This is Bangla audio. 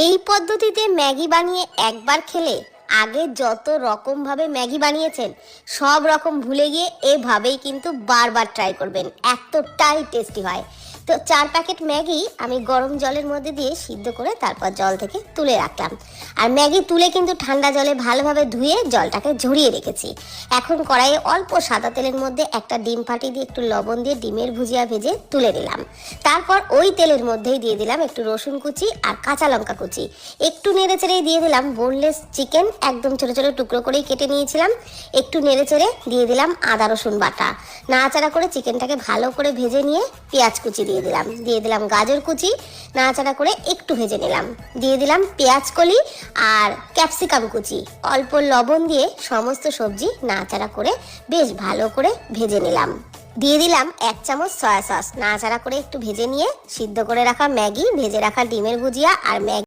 এই পদ্ধতিতে ম্যাগি বানিয়ে একবার খেলে আগে যত রকম ভাবে ম্যাগি বানিয়েছেন সব রকম ভুলে গিয়ে এভাবেই কিন্তু বারবার ট্রাই করবেন, এতটাই টেস্টি হয়। তো 4 প্যাকেট ম্যাগি আমি গরম জলের মধ্যে দিয়ে সিদ্ধ করে তারপর জল থেকে তুলে রাখলাম। আর ম্যাগি তুলে কিন্তু ঠান্ডা জলে ভালোভাবে ধুয়ে জলটাকে ঝরিয়ে রেখেছি। এখন কড়াইয়ে অল্প সাদা তেলের মধ্যে একটা ডিম ফাটিয়ে দিয়ে একটু লবণ দিয়ে ডিমের ভুজিয়া ভেজে তুলে নিলাম। তারপর ওই তেলের মধ্যেই দিয়ে দিলাম একটু রসুন কুচি আর কাঁচা লঙ্কা কুচি, একটু নেড়ে চেড়ে দিয়ে দিলাম বোনলেস চিকেন, একদম ছোটো ছোটো টুকরো করেই কেটে নিয়েছিলাম। একটু নেড়ে চেড়ে দিয়ে দিলাম আদা রসুন বাটা, নাড়াচাড়া করে চিকেনটাকে ভালো করে ভেজে নিয়ে পেঁয়াজ কুচি দিয়ে দিলাম গাজর কুচি, নাড়াচাড়া করে একটু ভেজে নিলাম। দিয়ে দিলাম পেঁয়াজ কলি আর ক্যাপসিকাম কুচি, অল্প লবণ দিয়ে সমস্ত সবজি নাড়াচাড়া করে বেশ ভালো করে ভেজে নিলাম। দিয়ে দিলাম 1 চামচ সয়া সস, নাড়াচাড়া করে একটু ভেজে নিয়ে সিদ্ধ করে রাখা ম্যাগি, ভেজে রাখা ডিমের ভুজিয়া আর ম্যাগি